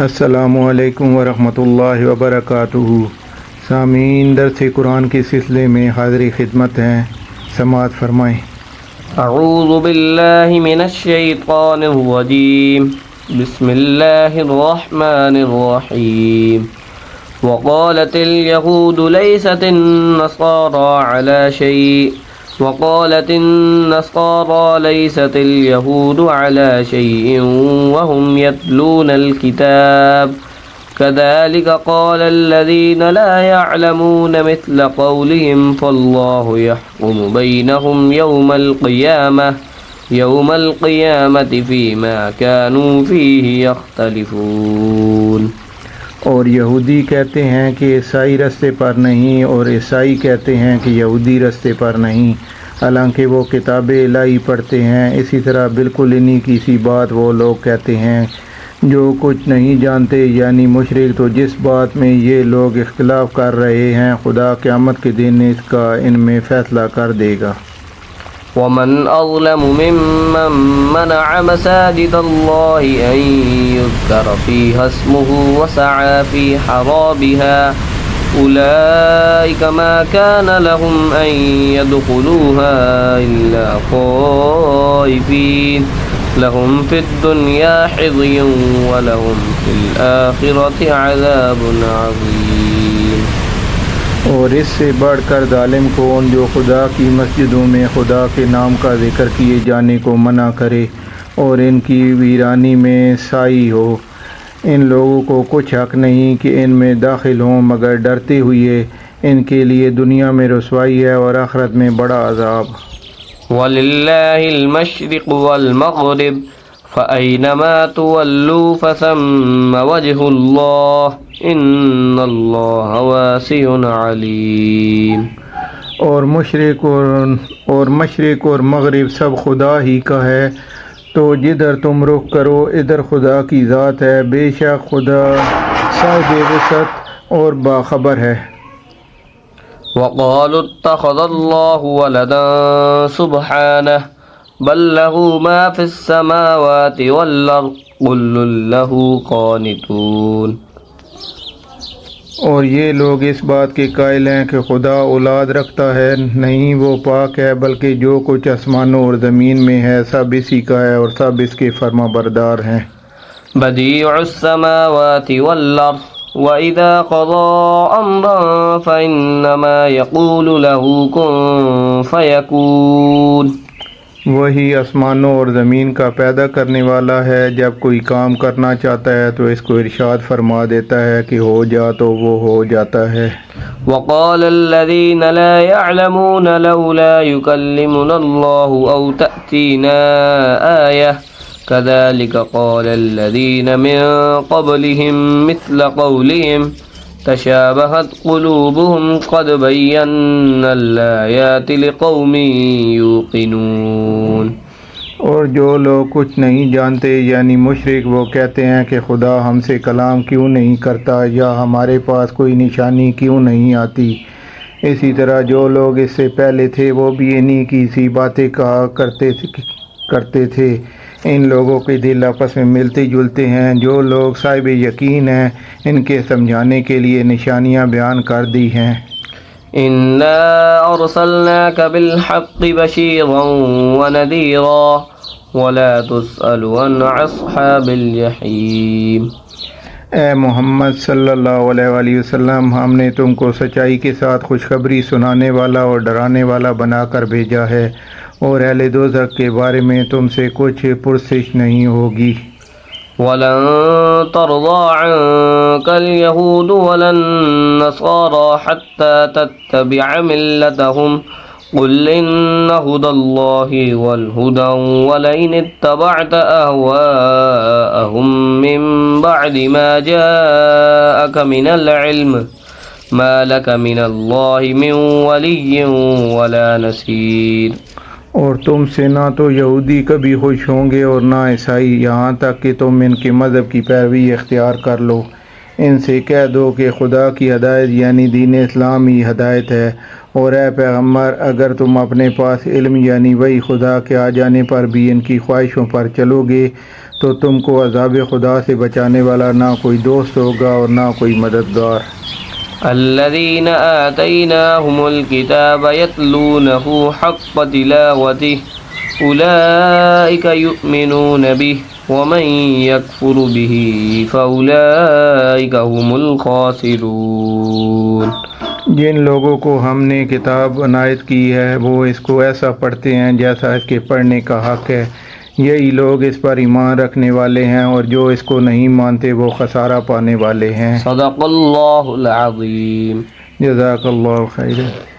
السلام علیکم ورحمۃ اللہ وبرکاتہ۔ سامعین، درس قرآن کے سلسلے میں حاضر خدمت ہیں، سماعت فرمائیں۔ اعوذ باللہ من الشیطان الرجیم، بسم اللہ الرحمن الرحیم۔ وقالت اليهود ليست النصارى على شيء وقالت النصارى ليست اليهود على شيء وهم يتلون الكتاب كذلك قال الذين لا يعلمون مثل قولهم فالله يحكم بينهم يوم القيامة فيما كانوا فيه يختلفون۔ اور یہودی کہتے ہیں کہ عیسائی رستے پر نہیں، اور عیسائی کہتے ہیں کہ یہودی رستے پر نہیں، حالانکہ وہ کتاب الہی پڑھتے ہیں۔ اسی طرح بالکل انہی کی سی بات وہ لوگ کہتے ہیں جو کچھ نہیں جانتے، یعنی مشرک۔ تو جس بات میں یہ لوگ اختلاف کر رہے ہیں، خدا قیامت کے دن اس کا ان میں فیصلہ کر دے گا۔ ومن أظلم ممن منع مساجد الله أن يذكر فيها اسمه وسعى في حرابها أولئك ما كان لهم أن يدخلوها إلا خائفين لهم في الدنيا خزي ولهم في الآخرة عذاب عظيم۔ اور اس سے بڑھ کر ظالم کون جو خدا کی مسجدوں میں خدا کے نام کا ذکر کیے جانے کو منع کرے اور ان کی ویرانی میں سائی ہو۔ ان لوگوں کو کچھ حق نہیں کہ ان میں داخل ہوں مگر ڈرتے ہوئے۔ ان کے لیے دنیا میں رسوائی ہے اور آخرت میں بڑا عذاب۔ وَلِلَّهِ الْمَشْرِقُ وَالْمَغْرِبُ فَأَيْنَمَا تُوَلُّوا فَثَمَّ وَجْهُ اللَّهِ إِنَّ اللَّهَ وَاسِعٌ عَلِيمٌ۔ اور مشرق اور مغرب سب خدا ہی کا ہے، تو جدھر تم رخ کرو ادھر خدا کی ذات ہے، بے شک خدا صاحب وسعت اور باخبر ہے۔ وقالوا اتخذ الله ولدا سبحانه بل له ما في السماوات والأرض كل له قانتون۔ اور یہ لوگ اس بات کے قائل ہیں کہ خدا اولاد رکھتا ہے، نہیں، وہ پاک ہے، بلکہ جو کچھ آسمانوں اور زمین میں ہے سب اسی کا ہے اور سب اس کے فرما بردار ہیں۔ بدیع السماوات والأرض وَإِذَا قَضَى أَمْرًا فَإِنَّمَا يَقُولُ لَهُ كُن فَيَكُونُ۔ وہی آسمانوں اور زمین کا پیدا کرنے والا ہے، جب کوئی کام کرنا چاہتا ہے تو اس کو ارشاد فرما دیتا ہے کہ ہو جا، تو وہ ہو جاتا ہے۔ وَقَالَ الَّذِينَ لَا يَعْلَمُونَ لَوْلَا يُكَلِّمُنَا اللَّهُ أَوْ تَأْتِينَا آيَةٌ كذلك قال الذين من قبلهم مثل قولهم تشابهت قلوبهم قد بينا الآيات لقوم يوقنون۔ اور جو لوگ کچھ نہیں جانتے یعنی مشرک، وہ کہتے ہیں کہ خدا ہم سے کلام کیوں نہیں کرتا، یا ہمارے پاس کوئی نشانی کیوں نہیں آتی۔ اسی طرح جو لوگ اس سے پہلے تھے وہ بھی انہی کی سی باتیں کہا کرتے تھے۔ ان لوگوں کے دل آپس میں ملتے جلتے ہیں۔ جو لوگ صاحب یقین ہیں ان کے سمجھانے کے لیے نشانیاں بیان کر دی ہیں۔ اِنَّا أَرْسَلْنَاكَ بِالْحَقِّ بَشِيرًا وَنَذِيرًا وَلَا تُسْأَلُ عَنْ أَصْحَابِ الْجَحِيمِ۔ اے محمد صلی اللہ علیہ وآلہ وسلم، ہم نے تم کو سچائی کے ساتھ خوشخبری سنانے والا اور ڈرانے والا بنا کر بھیجا ہے، اور اہل دوزخ کے بارے میں تم سے کچھ پرسش نہیں ہوگی۔ وَلَن تَرْضَىٰ عَنكَ الْيَهُودُ وَلَا النَّصَارَىٰ حَتَّىٰ تَتَّبِعَ مِلَّتَهُمْ قُلْ إِنَّ هُدَى اللَّهِ هُوَ الْهُدَىٰ وَلَئِنِ اتَّبَعْتَ أَهْوَاءَهُم مِّن بَعْدِ مَا جَاءَكَ مِنَ الْعِلْمِ مَا لَكَ مِنَ اللَّهِ مِن وَلِيٍّ وَلَا نَصِيرٍ۔ اور تم سے نہ تو یہودی کبھی خوش ہوں گے اور نہ عیسائی، یہاں تک کہ تم ان کے مذہب کی پیروی اختیار کر لو۔ ان سے کہہ دو کہ خدا کی ہدایت یعنی دین اسلام ہی ہدایت ہے، اور اے پیغمبر اگر تم اپنے پاس علم یعنی وہی خدا کے آ جانے پر بھی ان کی خواہشوں پر چلو گے تو تم کو عذاب خدا سے بچانے والا نہ کوئی دوست ہوگا اور نہ کوئی مددگار۔ الذين آتيناهم الكتاب يتلونه حق تلاوته أولئك يؤمنون به ومن يكفر به فأولئك هم الخاسرون۔ جن لوگوں کو ہم نے کتاب عنایت کی ہے وہ اس کو ایسا پڑھتے ہیں جیسا اس کے پڑھنے کا حق ہے، یہی لوگ اس پر ایمان رکھنے والے ہیں، اور جو اس کو نہیں مانتے وہ خسارہ پانے والے ہیں۔ صدق اللہ العظیم۔ جزاک اللہ خیر۔